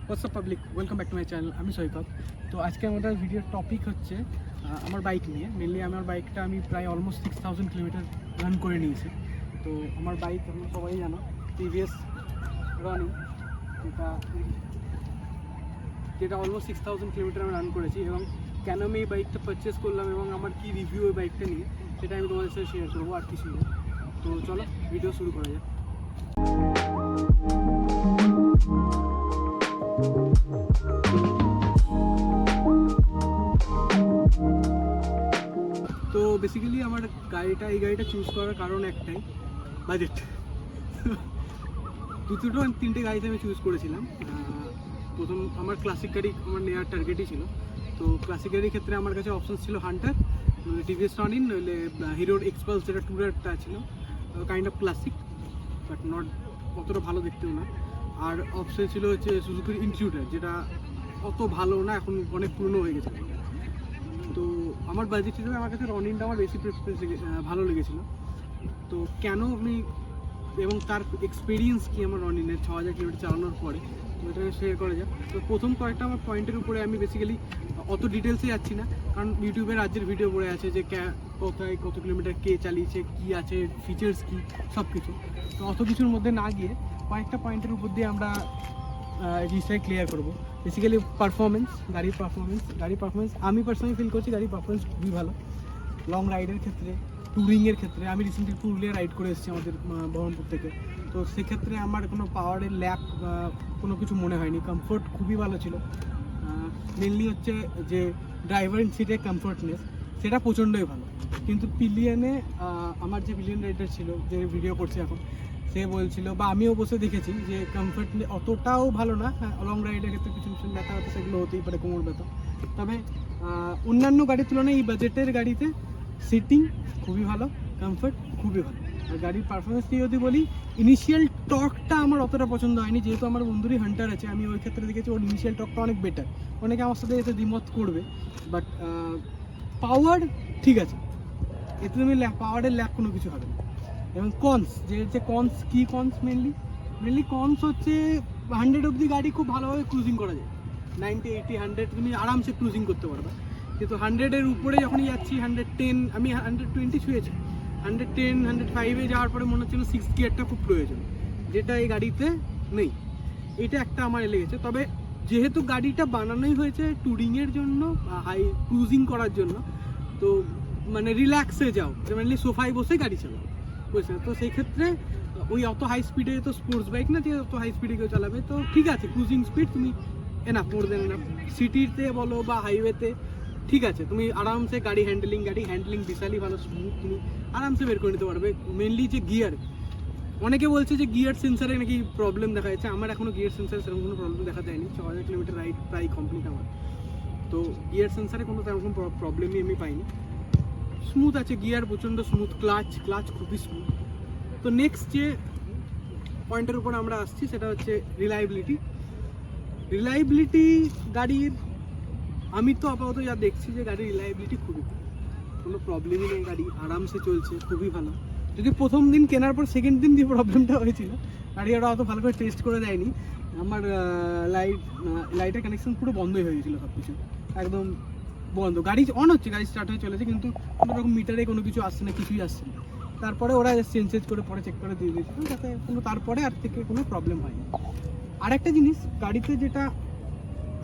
WhatsApp public, welcome back to my channel. আমি সৈকত। তো আজকে আমাদের ভিডিওর টপিক হচ্ছে আমার বাইক নিয়ে। মেনলি আমার বাইকটা আমি প্রায় অলমোস্ট 6000 কিলোমিটার রান করে নিয়েছি। তো আমার বাইক তোমরা সবাই জানো, টিভিএস রনি, যেটা অলমোস্ট 6000 কিলোমিটার আমি রান করেছি। এবং কেন আমি এই বাইকটা পারচেস করলাম এবং আমার কী রিভিউ ওই বাইকটা নিয়ে, সেটা আমি তোমাদের সাথে শেয়ার করবো, আর কিছু না। তো চলো ভিডিও শুরু করা যাক। তো বেসিক্যালি আমার এই গাড়িটা চুজ করার কারণ একটাই, বাজেট। তিনটে গাড়িতে আমি চুজ করেছিলাম। প্রথম আমার ক্লাসিক গাড়ি আমার নেওয়ার টার্গেটই ছিল। তো ক্লাসিক গাড়ির ক্ষেত্রে আমার কাছে অপশন ছিল হান্টার, টিভিএস রনিন, নইলে হিরোর এক্সপালস, যেটা টুরারটা ছিল, kind of classic but not অতটা ভালো দেখতেও না। আর অপশন ছিল হচ্ছে সুজুকির ইন্ট্রুডার, যেটা অত ভালো না, এখন অনেক পুরনো হয়ে গেছে। তো আমার বাজেট হিসেবে আমার কাছে রনিনটা আমার বেশি ভালো লেগেছিলো। তো কেন আমি, এবং তার এক্সপিরিয়েন্স কি আমার রনিনের 6000 কিলোমিটার চালানোর পরে, তো এটা শেয়ার করা যাক। তো প্রথম কয়েকটা আমার পয়েন্টের উপরে আমি বেসিক্যালি অত ডিটেলসে যাচ্ছি না, কারণ ইউটিউবে রাজ্যের ভিডিও পড়ে আছে যে কোথায় কত কিলোমিটার কে চালিয়েছে, কী আছে, ফিচার্স কী, সব কিছু। তো অত কিছুর মধ্যে না গিয়ে কয়েকটা পয়েন্টের উপর দিয়ে আমরা জিনিসটাকে ক্লিয়ার করবো। বেসিক্যালি গাড়ির পারফরমেন্স আমি পার্সোনালি ফিল করছি গাড়ির পারফরমেন্স খুবই ভালো। লং রাইডের ক্ষেত্রে, ট্যুরিংয়ের ক্ষেত্রে, আমি রিসেন্টলি পুরুলিয়া রাইড করে এসেছি আমাদের বহরমপুর থেকে। তো সেক্ষেত্রে আমার কোনো পাওয়ারের ল্যাক কোনো কিছু মনে হয়নি। কমফোর্ট খুবই ভালো ছিল। মেনলি হচ্ছে যে ড্রাইভারের সিটে কমফোর্টনেস, সেটা প্রচণ্ডই ভালো। কিন্তু পিলিয়নে আমার যে পিলিয়ন রাইডার ছিল, যে ভিডিও করছে এখন, সে বলছিল, বা আমিও বসে দেখেছি, যে কমফোর্ট অতটাও ভালো না। হ্যাঁ, লং রাইডের ক্ষেত্রে কিছু কিছু ব্যথা হতো, সেগুলো হতেই পারে, কোমর ব্যথা। তবে অন্যান্য গাড়ির তুলনায় এই বাজেটের গাড়িতে সিটিং খুবই ভালো, কমফোর্ট খুবই ভালো। আর গাড়ির পারফরমেন্স নিয়ে যদি বলি, ইনিশিয়াল টর্কটা আমার অতটা পছন্দ হয়নি। যেহেতু আমার বন্ধুরই হান্টার আছে, আমি ওই ক্ষেত্রে দেখেছি ওর ইনিশিয়াল টর্কটা অনেক বেটার। অনেকে আমার সাথে এতে দ্বিমত করবে, বাট পাওয়ার ঠিক আছে, এতে তুমি পাওয়ারের ল্যাক কোনো কিছু হবে না। এবং কনস, মেনলি কনস হচ্ছে 100 অবধি গাড়ি খুব ভালোভাবে ক্রুজিং করা যায়। 90, 80, 100 তুমি আরামসে ক্রুজিং করতে পারবে। কিন্তু 100-এর উপরে যখনই যাচ্ছি, 110, আমি 120 ছুঁয়েছি, 110, 105-এ যাওয়ার পরে মনে হচ্ছিল 6 গিয়ারটা খুব প্রয়োজন, যেটা এই গাড়িতে নেই। এটা একটা আমার লেগেছে। তবে যেহেতু গাড়িটা বানানোই হয়েছে ট্যুরিংয়ের জন্য, হাই ক্রুজিং করার জন্য, তো মানে রিল্যাক্সে যাও, মেনলি সোফায় বসে গাড়ি চালাও, বুঝছেন? তো সেই ক্ষেত্রে ওই অত হাই স্পিডে, তো স্পোর্টস বাইক না যে অত হাই স্পিডে কেউ চালাবে, তো ঠিক আছে, ক্রুজিং স্পিড তুমি এনাফ, মোর দেন এনাফ। সিটিতে বলো বা হাইওয়েতে ঠিক আছে, তুমি আরামসে গাড়ি হ্যান্ডলিং বিশালই ভালো, স্মুথ, তুমি আরামসে বের করে নিতে পারবে। মেনলি যে গিয়ার, অনেকে বলছে যে গিয়ার সেন্সারে নাকি প্রবলেম দেখা যাচ্ছে। আমার এখনও গিয়ার সেন্সারে সেরকম কোনো প্রবলেম দেখা যায়নি। 6000 কিলোমিটার রাইড প্রায় কমপ্লিট আমার, তো গিয়ার সেন্সারে কোনো তেমন প্রবলেমই আমি পাইনি। স্মুথ আছে গিয়ার, প্রচণ্ড স্মুথ। ক্লাচ খুবই স্মুথ। তো নেক্সট যে পয়েন্টের উপর আমরা আসছি, সেটা হচ্ছে রিলায়েবিলিটি গাড়ির। আমি তো আপাতত যা দেখছি যে গাড়ির রিলায়েবিলিটি খুবই ভালো, কোনো প্রবলেমই নেই, গাড়ি আরামসে চলছে, খুবই ভালো। যদি প্রথম দিন কেনার পর সেকেন্ড দিন যে প্রবলেমটা হয়েছিল, গাড়ি ওরা অত ভালো করে টেস্ট করে দেয়নি। আমার লাইটের কানেকশন পুরো বন্ধই হয়ে গেছিলো, সব কিছু একদম বন্ধ। গাড়ি অন হচ্ছে, গাড়ি স্টার্ট হয়ে চলেছে, কিন্তু কোনো রকম মিটারে কোনো কিছু আসছে না, কিছুই আসছে না। তারপরে ওরা চেঞ্জ করে পরে চেক করে দিয়ে দিয়েছিল, যাতে তারপরে আর থেকে কোনো প্রবলেম হয়নি। আরেকটা জিনিস গাড়িতে যেটা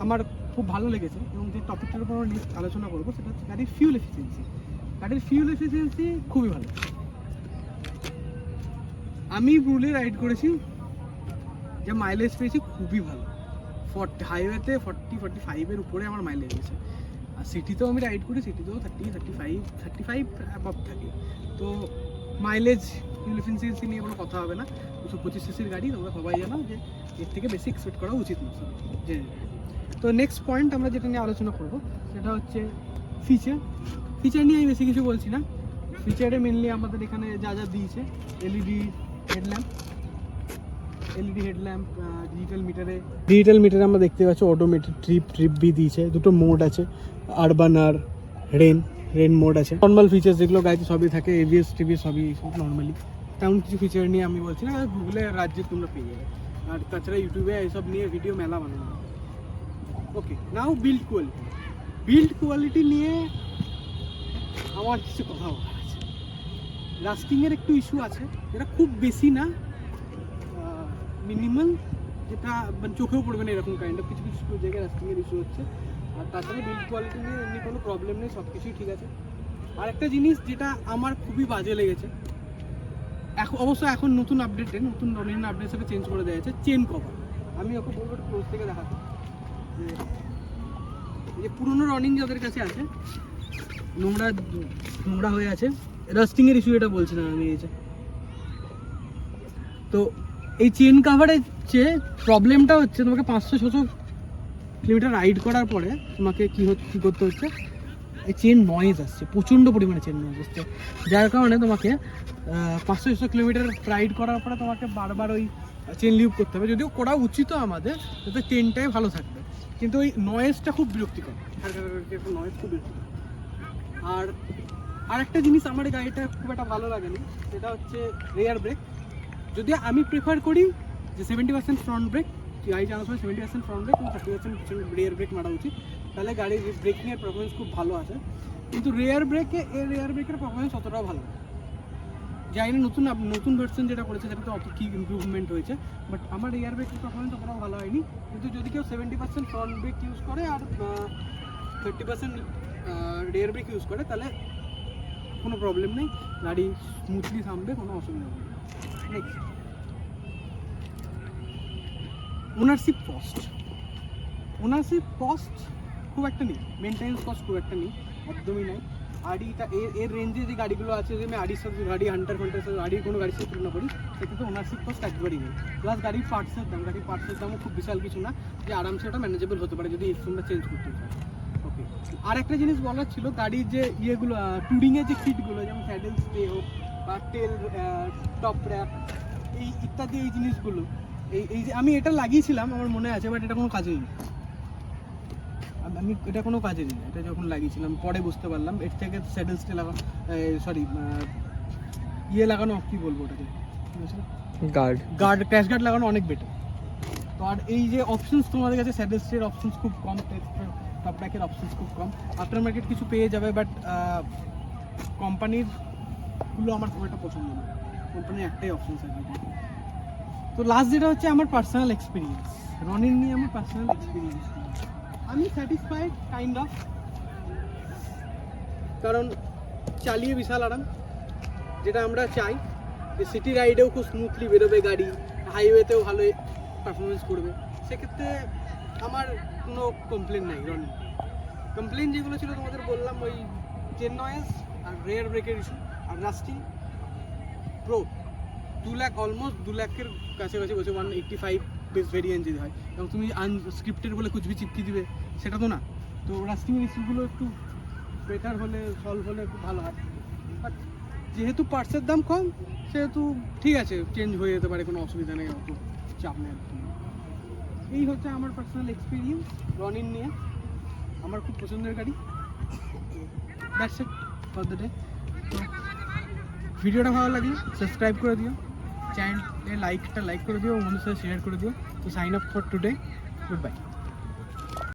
আমার খুব ভালো লেগেছে, এবং যে টপিকটার উপর নেক্সট আলোচনা করবো, সেটা হচ্ছে গাড়ির ফিউল এফিসিয়েন্সি খুবই ভালো। আমি পুরুলিয়া রাইড করেছি, যে মাইলেজ পেয়েছি খুবই ভালো। হাইওয়েতে 40-45-এর উপরে আমার মাইলেজ গেছে। আর সিটিতেও আমি রাইড করি, সিটিতেও 30-35 অ্যাবভ থাকে। তো মাইলেজ, ফিউল এফিসিয়েন্সি নিয়ে কোনো কথা হবে না। 225 সিসির গাড়ি, তোমরা সবাই জানো যে এর থেকে বেশি এক্সপেক্ট করা উচিত না। তো নেক্সট পয়েন্ট আমরা যেটা নিয়ে আলোচনা করবো, সেটা হচ্ছে ফিচার নিয়ে আমি বেশি কিছু বলছি না। ফিচারে মেনলি আমাদের এখানে যা যা দিয়েছে, এলইডি হেডল্যাম্প, ডিজিটাল মিটারে আমরা দেখতে পাচ্ছি অটোমেটেড ট্রিপ বি দিয়েছে। দুটো মোড আছে, আরবান আর রেন মোড আছে। নর্মাল ফিচার্স যেগুলো গাড়িতে সবই থাকে, এবিএস টিভি সবই নর্মালি। তেমন কিছু ফিচার নিয়ে আমি বলছি না, গুগলে রাজ্যে তোমরা পেয়ে যাবে। আর তাছাড়া ইউটিউবে এইসব নিয়ে ভিডিও মেলা বানানো। ওকে, নাও বিল্ড কোয়ালিটি নিয়ে আমার কিছু কথা বলার আছে। রাস্টিংয়ের একটু ইস্যু আছে, এটা খুব বেশি না, মিনিমাল, যেটা মানে চোখেও পড়বে না এরকম কাইন্ড অফ কিছু কিছু জায়গায় রাস্টিংয়ের ইস্যু হচ্ছে। আর তাছাড়া বিল্ড কোয়ালিটি নিয়ে এমনি কোনো প্রবলেম নেই, সব কিছুই ঠিক আছে। আর একটা জিনিস যেটা আমার খুবই বাজে লেগেছে, এখন নতুন রনিন আপডেট সাথে চেঞ্জ করে দেওয়া হয়েছে চেন কভার। আমি ওকে বলবো একটু ক্লোজ থেকে দেখাতে, যে পুরোনো রনিং যাদের কাছে আছে নোংরা হয়ে আছে, রাস্টিংয়ের ইস্যু এটা বলছি না আমি, তো এই চেন কাভারের যে প্রবলেমটা হচ্ছে, তোমাকে 500-600 কিলোমিটার রাইড করার পরে তোমাকে কী করতে হচ্ছে, এই চেন নয়েজ আসছে, প্রচণ্ড পরিমাণে চেন নয়েজ আসছে, যার কারণে তোমাকে 500-600 কিলোমিটার রাইড করার পরে তোমাকে বারবার ওই চেন লিউপ করতে হবে। যদিও করা উচিত আমাদের, যাতে চেনটাই ভালো থাকবে, কিন্তু ওই নয়েজটা খুব বিরক্তিকর, নয়েজ খুব বিরক্তিকর। আর একটা জিনিস আমার এই গাড়িটা খুব একটা ভালো লাগেনি, সেটা হচ্ছে রেয়ার ব্রেক। যদিও আমি প্রেফার করি যে 70% ফ্রন্ট ব্রেক, গাড়ি চালানোর সময় 70% ফ্রন্ট ব্রেক এবং 30% পিছনে রেয়ার ব্রেক মারা উচিত, তাহলে গাড়ির ব্রেকিংয়ের পারফরমেন্স খুব ভালো আছে। কিন্তু রেয়ার ব্রেকের পারফরমেন্স অতটাও ভালো না। জানি না নতুন ভার্সন যেটা করেছে সেটাতে অত কী ইমপ্রুভমেন্ট হয়েছে, বাট আমার রেয়ার ব্রেকের পারফরমেন্স অতটাও ভালো হয়নি। কিন্তু যদি কেউ 70% ফ্রন্ট ব্রেক ইউজ করে আর 30% রেয়ার ব্রেক ইউজ করে, তাহলে কোনো প্রবলেম নেই, গাড়ি স্মুথলি থামবে, কোনো অসুবিধা নেই। নেক্সট, ওনারশিপ কস্ট খুব একটা নেই, মেনটেন্যান্স কস্ট খুব একটা নেই, একদমই নাই। আড়িটা এর রেঞ্জে যে গাড়িগুলো আছে, যে আমি আড়ির সাথে হান্টার আড়ির কোনো গাড়ির সাথে তুলনা করি, সেক্ষেত্রে ওনারশিপ কস্ট একবারই নেই। প্লাস গাড়ির পার্টসের দামও খুব বিশাল কিছু না, যে আরামসে ওটা ম্যানেজেবল হতে পারে যদি এক্সট্রা চেঞ্জ করতে চায়। ওকে, আর একটা জিনিস বলার ছিল, গাড়ির যে ইয়েগুলো টুরিংয়ের যে কিটগুলো, যেমন স্যাডেল স্টে হোক বা টেল টপ র্যাপ এই ইত্যাদি এই জিনিসগুলো, এই যে আমি এটা লাগিয়েছিলাম আমার মনে আছে, বাট এটা কোনো কাজেই নেই। এটা কোনো কাজে নেই, এটা যখন লাগিয়েছিলাম পরে বুঝতে পারলাম এর থেকে স্যাডেল স্টে লাগানো, লাগানো, কী বলবো ওটাকে, ক্র্যাশ গার্ড লাগানো অনেক বেটার। তো আর এই যে অপশনস তোমাদের কাছে, স্যাডেল স্টের অপশনস খুব কম, টপ ব্যাকের অপশনস খুব কম, আফটার মার্কেট কিছু পেয়ে যাবে, বাট কোম্পানিরগুলো আমার খুব একটা পছন্দ না, কোম্পানির একটাই অপশনস আছে। তো লাস্ট যেটা হচ্ছে আমার পার্সোনাল এক্সপিরিয়েন্স, রনিন নিয়ে আমার পার্সোনাল এক্সপিরিয়েন্স, আমি স্যাটিসফাইড কাইন্ড অফ, কারণ চালিয়ে বিশাল আরাম, যেটা আমরা চাই, যে সিটি রাইডেও খুব স্মুথলি বেরোবে গাড়ি, হাইওয়েতেও ভালো পারফরমেন্স করবে, সেক্ষেত্রে আমার কোনো কমপ্লেন নাই। কমপ্লেন যেগুলো ছিল তোমাদের বললাম, ওই চেন নয়েজ আর রেয়ার ব্রেকের ইস্যু আর রাস্টিং। প্রো 2 লাখ, অলমোস্ট 2 লাখের কাছাকাছি বলছে, 185 বেস ভেরিয়েন্ট যদি হয়, এবং তুমি আনস্ক্রিপ্টেড বলে কুচবি চিপকি দিবে, সেটা তো না। তো রাস্টিংয়ের ইস্যুগুলো একটু বেটার হলে, সলভ হলে খুব ভালো হয়। বাট যেহেতু পার্টসের দাম কম, সেহেতু ঠিক আছে, চেঞ্জ হয়ে যেতে পারে, কোনো অসুবিধা নেই, অত চাপ নেই। এই হচ্ছে আমার পার্সোনাল এক্সপিরিয়েন্স রনিন নিয়ে, আমার খুব পছন্দের গাড়ি। That's it for the day. তো ভিডিওটা ভালো লাগলে সাবস্ক্রাইব করে দিও, চ্যানেলে লাইক করে দিও, বন্ধুদের সাথে শেয়ার করে দিও। তো sign up for today, good by.